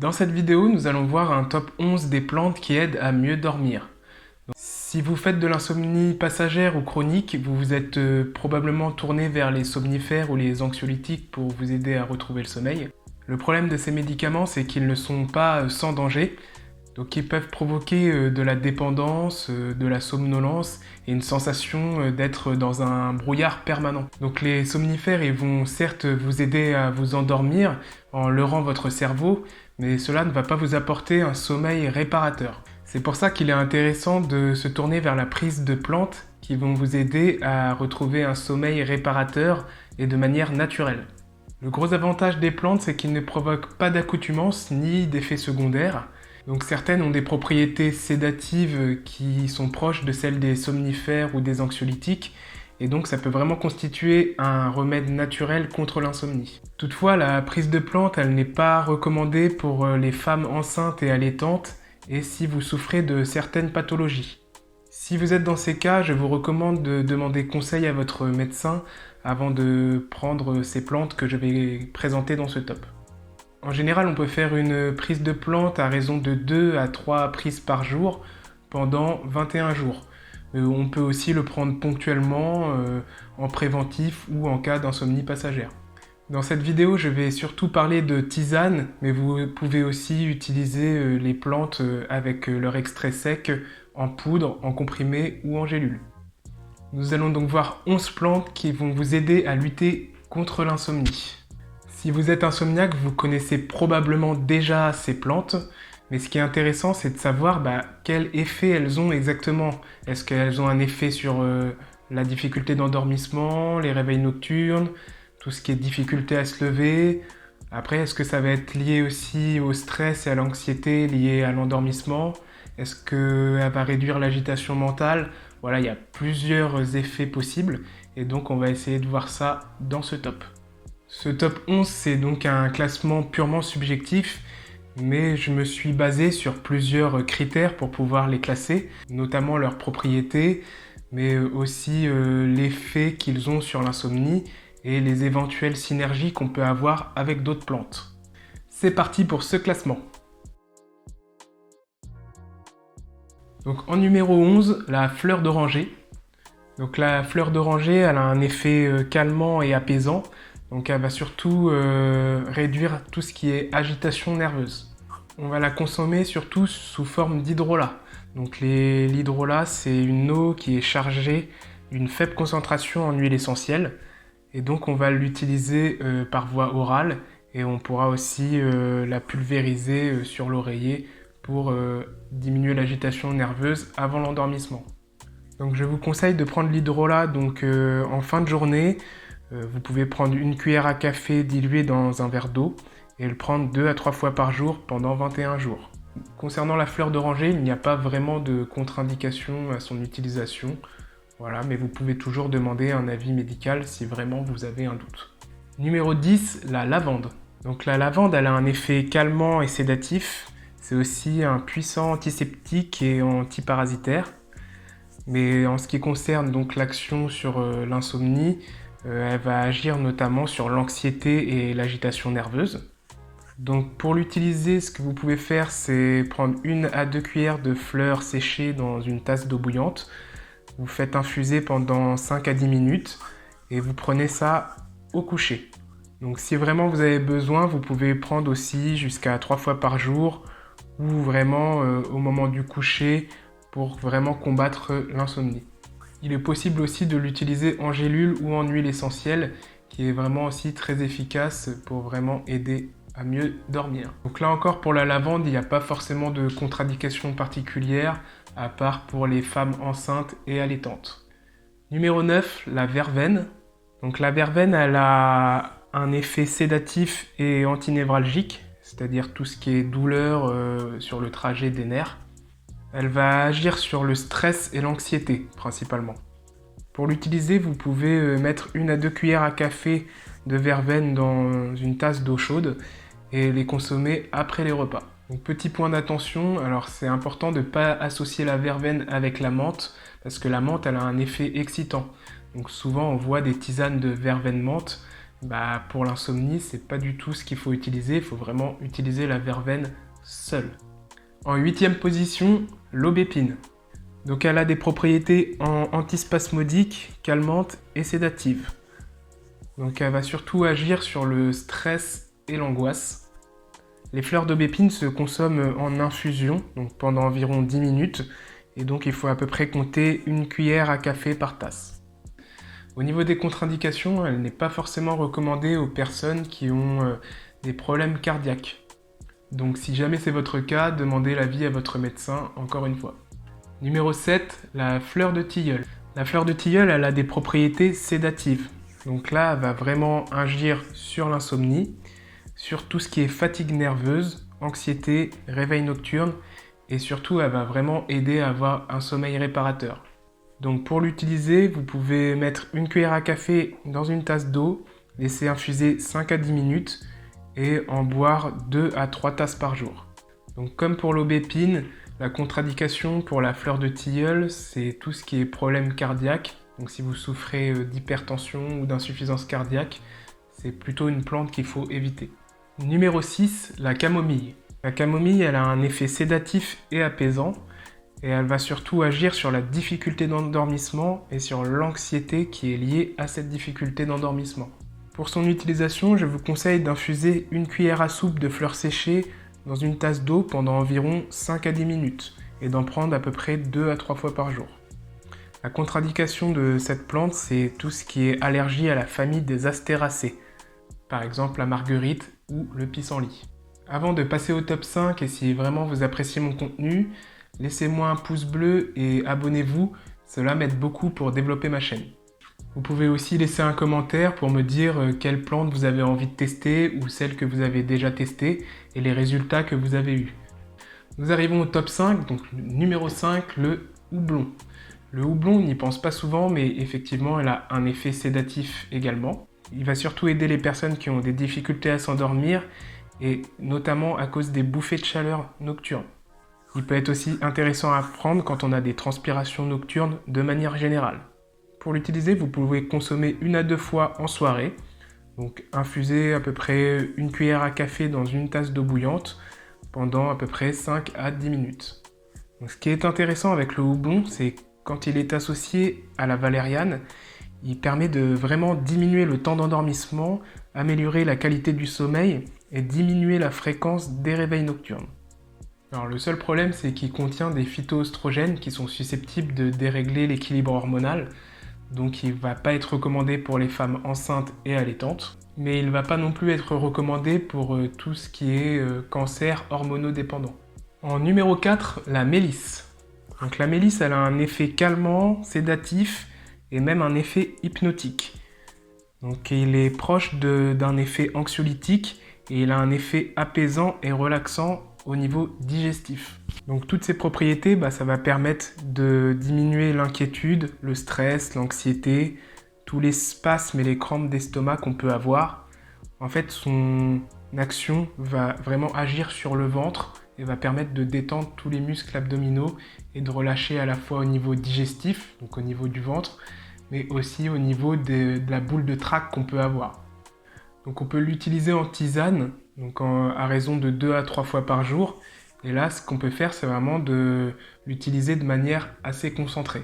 Dans cette vidéo, nous allons voir un top 11 des plantes qui aident à mieux dormir. Donc, si vous faites de l'insomnie passagère ou chronique, vous vous êtes probablement tourné vers les somnifères ou les anxiolytiques pour vous aider à retrouver le sommeil. Le problème de ces médicaments, c'est qu'ils ne sont pas sans danger. Donc ils peuvent provoquer de la dépendance, de la somnolence et une sensation d'être dans un brouillard permanent. Donc les somnifères, ils vont certes vous aider à vous endormir en leurrant votre cerveau, mais cela ne va pas vous apporter un sommeil réparateur. C'est pour ça qu'il est intéressant de se tourner vers la prise de plantes qui vont vous aider à retrouver un sommeil réparateur et de manière naturelle. Le gros avantage des plantes, c'est qu'ils ne provoquent pas d'accoutumance ni d'effets secondaires. Donc certaines ont des propriétés sédatives qui sont proches de celles des somnifères ou des anxiolytiques, et donc ça peut vraiment constituer un remède naturel contre l'insomnie. Toutefois, la prise de plantes, elle n'est pas recommandée pour les femmes enceintes et allaitantes, et si vous souffrez de certaines pathologies. Si vous êtes dans ces cas, je vous recommande de demander conseil à votre médecin avant de prendre ces plantes que je vais présenter dans ce top. En général, on peut faire une prise de plante à raison de 2 à 3 prises par jour pendant 21 jours. On peut aussi le prendre ponctuellement en préventif ou en cas d'insomnie passagère. Dans cette vidéo, je vais surtout parler de tisane, mais vous pouvez aussi utiliser les plantes avec leur extrait sec en poudre, en comprimé ou en gélule. Nous allons donc voir 11 plantes qui vont vous aider à lutter contre l'insomnie. Si vous êtes insomniaque, vous connaissez probablement déjà ces plantes, mais ce qui est intéressant, c'est de savoir quel effet elles ont exactement. Est-ce qu'elles ont un effet sur la difficulté d'endormissement, les réveils nocturnes, tout ce qui est difficulté à se lever? Après, est-ce que ça va être lié aussi au stress et à l'anxiété liée à l'endormissement? Est-ce qu'elle va réduire l'agitation mentale? Voilà, il y a plusieurs effets possibles, et donc on va essayer de voir ça dans ce top. Ce top 11, c'est donc un classement purement subjectif, mais je me suis basé sur plusieurs critères pour pouvoir les classer, notamment leurs propriétés, mais aussi l'effet qu'ils ont sur l'insomnie et les éventuelles synergies qu'on peut avoir avec d'autres plantes. C'est parti pour ce classement. Donc en numéro 11, la fleur d'oranger. Donc la fleur d'oranger, elle a un effet calmant et apaisant. Donc elle va surtout réduire tout ce qui est agitation nerveuse. On va la consommer surtout sous forme d'hydrolat. Donc l'hydrolat, c'est une eau qui est chargée d'une faible concentration en huile essentielle. Et donc on va l'utiliser par voie orale et on pourra aussi la pulvériser sur l'oreiller pour diminuer l'agitation nerveuse avant l'endormissement. Donc je vous conseille de prendre l'hydrolat en fin de journée. Vous pouvez prendre une cuillère à café diluée dans un verre d'eau et le prendre 2 à 3 fois par jour pendant 21 jours. Concernant la fleur d'oranger, il n'y a pas vraiment de contre-indication à son utilisation. Voilà, mais vous pouvez toujours demander un avis médical si vraiment vous avez un doute. Numéro 10, la lavande. Donc la lavande, elle a un effet calmant et sédatif. C'est aussi un puissant antiseptique et antiparasitaire. Mais en ce qui concerne donc l'action sur l'insomnie, elle va agir notamment sur l'anxiété et l'agitation nerveuse. Donc pour l'utiliser, ce que vous pouvez faire, c'est prendre 1 à 2 cuillères de fleurs séchées dans une tasse d'eau bouillante. Vous faites infuser pendant 5 à 10 minutes et vous prenez ça au coucher. Donc si vraiment vous avez besoin, vous pouvez prendre aussi jusqu'à 3 fois par jour ou vraiment au moment du coucher pour vraiment combattre l'insomnie. Il est possible aussi de l'utiliser en gélule ou en huile essentielle, qui est vraiment aussi très efficace pour vraiment aider à mieux dormir. Donc là encore, pour la lavande, il n'y a pas forcément de contre-indication particulière, à part pour les femmes enceintes et allaitantes. Numéro 9, la verveine. Donc la verveine, elle a un effet sédatif et antinévralgique, c'est-à-dire tout ce qui est douleur sur le trajet des nerfs. Elle va agir sur le stress et l'anxiété, principalement. Pour l'utiliser, vous pouvez mettre 1 à 2 cuillères à café de verveine dans une tasse d'eau chaude et les consommer après les repas. Donc, petit point d'attention, alors c'est important de ne pas associer la verveine avec la menthe, parce que la menthe, elle a un effet excitant. Donc souvent, on voit des tisanes de verveine menthe, Pour l'insomnie, c'est pas du tout ce qu'il faut utiliser, il faut vraiment utiliser la verveine seule. En 8e position, l'aubépine. Donc elle a des propriétés antispasmodiques, calmantes et sédatives. Donc elle va surtout agir sur le stress et l'angoisse. Les fleurs d'aubépine se consomment en infusion, donc pendant environ 10 minutes, et donc il faut à peu près compter 1 cuillère à café par tasse. Au niveau des contre-indications, elle n'est pas forcément recommandée aux personnes qui ont des problèmes cardiaques. Donc si jamais c'est votre cas, demandez l'avis à votre médecin encore une fois. Numéro 7, la fleur de tilleul. La fleur de tilleul, elle a des propriétés sédatives. Donc là, elle va vraiment agir sur l'insomnie, sur tout ce qui est fatigue nerveuse, anxiété, réveil nocturne, et surtout, elle va vraiment aider à avoir un sommeil réparateur. Donc pour l'utiliser, vous pouvez mettre 1 cuillère à café dans une tasse d'eau, laisser infuser 5 à 10 minutes et en boire 2 à 3 tasses par jour. Donc comme pour l'aubépine, la contre-indication pour la fleur de tilleul, c'est tout ce qui est problème cardiaque. Donc si vous souffrez d'hypertension ou d'insuffisance cardiaque, c'est plutôt une plante qu'il faut éviter. Numéro 6, la camomille. La camomille, elle a un effet sédatif et apaisant. Et elle va surtout agir sur la difficulté d'endormissement et sur l'anxiété qui est liée à cette difficulté d'endormissement. Pour son utilisation, je vous conseille d'infuser 1 cuillère à soupe de fleurs séchées dans une tasse d'eau pendant environ 5 à 10 minutes et d'en prendre à peu près 2 à 3 fois par jour. La contre-indication de cette plante, c'est tout ce qui est allergie à la famille des astéracées, par exemple la marguerite ou le pissenlit. Avant de passer au top 5 et si vraiment vous appréciez mon contenu, laissez-moi un pouce bleu et abonnez-vous, cela m'aide beaucoup pour développer ma chaîne. Vous pouvez aussi laisser un commentaire pour me dire quelle plante vous avez envie de tester ou celle que vous avez déjà testée et les résultats que vous avez eus. Nous arrivons au top 5, donc numéro 5, le houblon. Le houblon, on n'y pense pas souvent, mais effectivement, elle a un effet sédatif également. Il va surtout aider les personnes qui ont des difficultés à s'endormir et notamment à cause des bouffées de chaleur nocturnes. Il peut être aussi intéressant à prendre quand on a des transpirations nocturnes de manière générale. Pour l'utiliser, vous pouvez consommer 1 à 2 fois en soirée. Donc infuser à peu près 1 cuillère à café dans une tasse d'eau bouillante pendant à peu près 5 à 10 minutes. Donc, ce qui est intéressant avec le houblon, c'est quand il est associé à la valériane, il permet de vraiment diminuer le temps d'endormissement, améliorer la qualité du sommeil et diminuer la fréquence des réveils nocturnes. Alors le seul problème, c'est qu'il contient des phytoœstrogènes qui sont susceptibles de dérégler l'équilibre hormonal, donc il ne va pas être recommandé pour les femmes enceintes et allaitantes, mais il ne va pas non plus être recommandé pour tout ce qui est cancer hormonodépendant. En numéro 4, la mélisse. Donc la mélisse, elle a un effet calmant, sédatif et même un effet hypnotique. Donc il est proche d'un effet anxiolytique et il a un effet apaisant et relaxant au niveau digestif. Donc toutes ces propriétés, ça va permettre de diminuer l'inquiétude, le stress, l'anxiété, tous les spasmes et les crampes d'estomac qu'on peut avoir. En fait, son action va vraiment agir sur le ventre et va permettre de détendre tous les muscles abdominaux et de relâcher à la fois au niveau digestif, donc au niveau du ventre, mais aussi au niveau de la boule de tracte qu'on peut avoir. Donc on peut l'utiliser en tisane, donc à raison de 2 à 3 fois par jour. Et là, ce qu'on peut faire, c'est vraiment de l'utiliser de manière assez concentrée.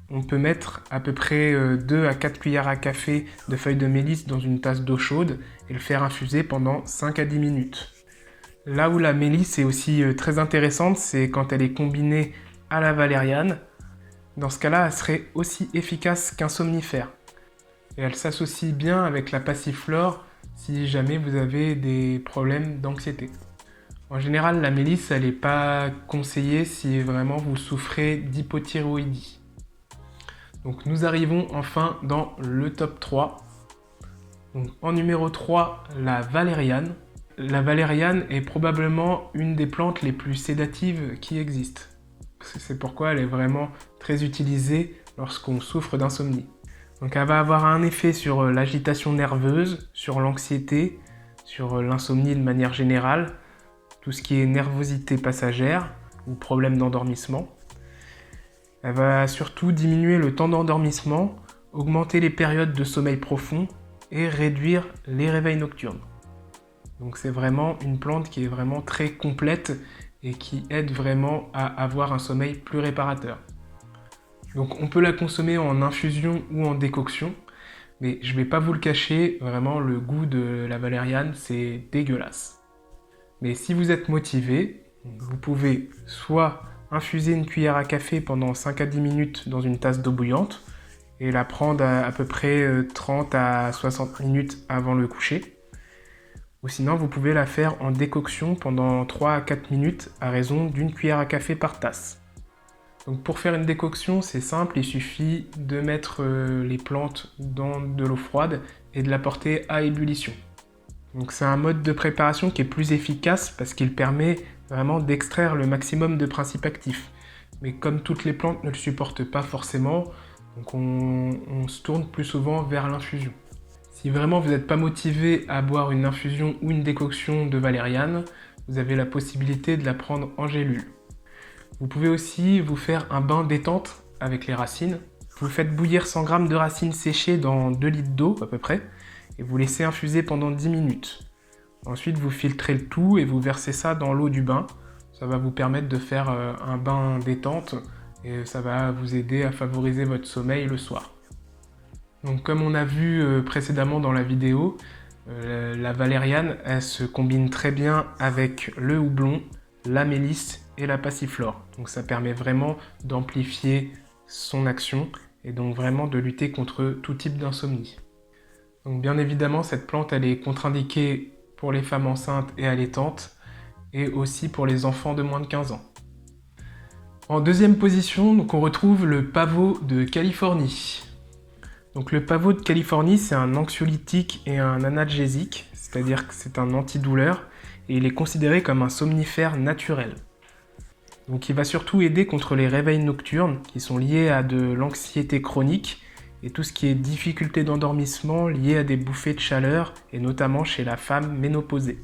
On peut mettre à peu près 2 à 4 cuillères à café de feuilles de mélisse dans une tasse d'eau chaude et le faire infuser pendant 5 à 10 minutes. Là où la mélisse est aussi très intéressante, c'est quand elle est combinée à la valériane. Dans ce cas-là, elle serait aussi efficace qu'un somnifère. Et elle s'associe bien avec la passiflore si jamais vous avez des problèmes d'anxiété. En général, la mélisse, elle n'est pas conseillée si vraiment vous souffrez d'hypothyroïdie. Donc nous arrivons enfin dans le top 3. Donc, en numéro 3, la valériane. La valériane est probablement une des plantes les plus sédatives qui existent. C'est pourquoi elle est vraiment très utilisée lorsqu'on souffre d'insomnie. Donc elle va avoir un effet sur l'agitation nerveuse, sur l'anxiété, sur l'insomnie de manière générale, tout ce qui est nervosité passagère ou problème d'endormissement. Elle va surtout diminuer le temps d'endormissement, augmenter les périodes de sommeil profond et réduire les réveils nocturnes. Donc c'est vraiment une plante qui est vraiment très complète et qui aide vraiment à avoir un sommeil plus réparateur. Donc on peut la consommer en infusion ou en décoction, mais je vais pas vous le cacher, vraiment le goût de la valériane c'est dégueulasse. Mais si vous êtes motivé, vous pouvez soit infuser une cuillère à café pendant 5 à 10 minutes dans une tasse d'eau bouillante et la prendre à peu près 30 à 60 minutes avant le coucher. Ou sinon, vous pouvez la faire en décoction pendant 3 à 4 minutes à raison d'une cuillère à café par tasse. Donc pour faire une décoction, c'est simple, il suffit de mettre les plantes dans de l'eau froide et de la porter à ébullition. Donc c'est un mode de préparation qui est plus efficace parce qu'il permet vraiment d'extraire le maximum de principes actifs. Mais comme toutes les plantes ne le supportent pas forcément, donc on se tourne plus souvent vers l'infusion. Si vraiment vous n'êtes pas motivé à boire une infusion ou une décoction de valériane, vous avez la possibilité de la prendre en gélule. Vous pouvez aussi vous faire un bain détente avec les racines. Vous faites bouillir 100 g de racines séchées dans 2 litres d'eau à peu près et vous laissez infuser pendant 10 minutes. Ensuite, vous filtrez le tout et vous versez ça dans l'eau du bain. Ça va vous permettre de faire un bain détente et ça va vous aider à favoriser votre sommeil le soir. Donc comme on a vu précédemment dans la vidéo, la valériane, elle se combine très bien avec le houblon, la mélisse et la passiflore. Donc ça permet vraiment d'amplifier son action et donc vraiment de lutter contre tout type d'insomnie. Donc bien évidemment, cette plante, elle est contre-indiquée pour les femmes enceintes et allaitantes et aussi pour les enfants de moins de 15 ans. En deuxième position, donc on retrouve le pavot de Californie. Donc le pavot de Californie, c'est un anxiolytique et un analgésique, c'est-à-dire que c'est un antidouleur et il est considéré comme un somnifère naturel. Donc il va surtout aider contre les réveils nocturnes qui sont liés à de l'anxiété chronique et tout ce qui est difficulté d'endormissement lié à des bouffées de chaleur et notamment chez la femme ménopausée.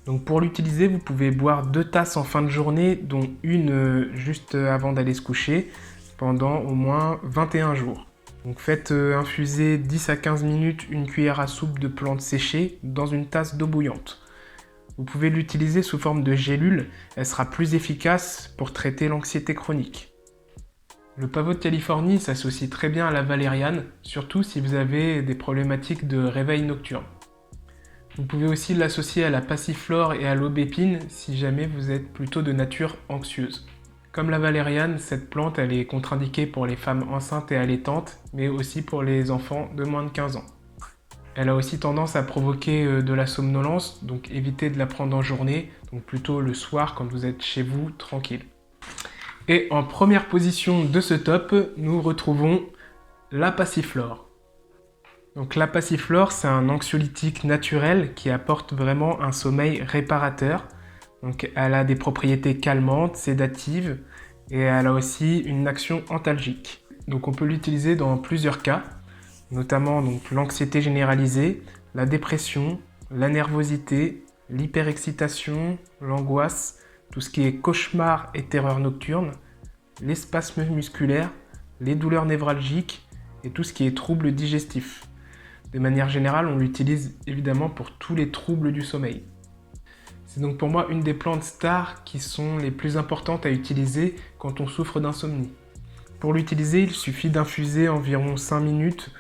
Donc pour l'utiliser, vous pouvez boire 2 tasses en fin de journée, dont une juste avant d'aller se coucher, pendant au moins 21 jours. Donc faites infuser 10 à 15 minutes une cuillère à soupe de plantes séchées dans une tasse d'eau bouillante. Vous pouvez l'utiliser sous forme de gélule, elle sera plus efficace pour traiter l'anxiété chronique. Le pavot de Californie s'associe très bien à la valériane, surtout si vous avez des problématiques de réveil nocturne. Vous pouvez aussi l'associer à la passiflore et à l'aubépine si jamais vous êtes plutôt de nature anxieuse. Comme la valériane, cette plante elle est contre-indiquée pour les femmes enceintes et allaitantes, mais aussi pour les enfants de moins de 15 ans. Elle a aussi tendance à provoquer de la somnolence, donc évitez de la prendre en journée, donc plutôt le soir quand vous êtes chez vous tranquille. Et en première position de ce top, nous retrouvons la passiflore. Donc la passiflore, c'est un anxiolytique naturel qui apporte vraiment un sommeil réparateur. Donc elle a des propriétés calmantes, sédatives et elle a aussi une action antalgique. Donc on peut l'utiliser dans plusieurs cas, notamment donc l'anxiété généralisée, la dépression, la nervosité, l'hyperexcitation, l'angoisse, tout ce qui est cauchemar et terreur nocturne, les spasmes musculaires, les douleurs névralgiques et tout ce qui est troubles digestifs. De manière générale, on l'utilise évidemment pour tous les troubles du sommeil. C'est donc pour moi une des plantes stars qui sont les plus importantes à utiliser quand on souffre d'insomnie. Pour l'utiliser, il suffit d'infuser environ 5 minutes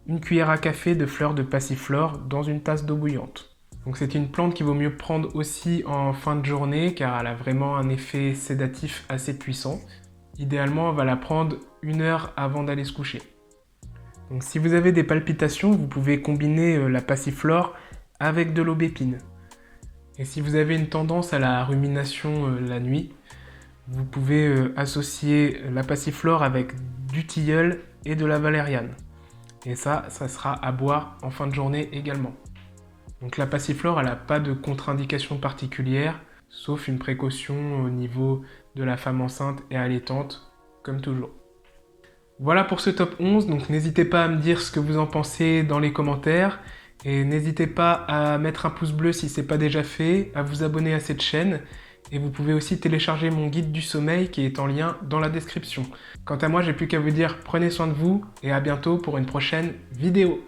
une cuillère à café de fleurs de passiflore dans une tasse d'eau bouillante. Donc c'est une plante qu'il vaut mieux prendre aussi en fin de journée car elle a vraiment un effet sédatif assez puissant. Idéalement, on va la prendre 1 heure avant d'aller se coucher. Donc si vous avez des palpitations, vous pouvez combiner la passiflore avec de l'aubépine. Et si vous avez une tendance à la rumination la nuit, vous pouvez associer la passiflore avec du tilleul et de la valériane. Et ça sera à boire en fin de journée également. Donc la passiflore, elle n'a pas de contre-indication particulière, sauf une précaution au niveau de la femme enceinte et allaitante, comme toujours. Voilà pour ce top 11, donc n'hésitez pas à me dire ce que vous en pensez dans les commentaires. Et n'hésitez pas à mettre un pouce bleu si ce n'est pas déjà fait, à vous abonner à cette chaîne. Et vous pouvez aussi télécharger mon guide du sommeil qui est en lien dans la description. Quant à moi, j'ai plus qu'à vous dire prenez soin de vous et à bientôt pour une prochaine vidéo.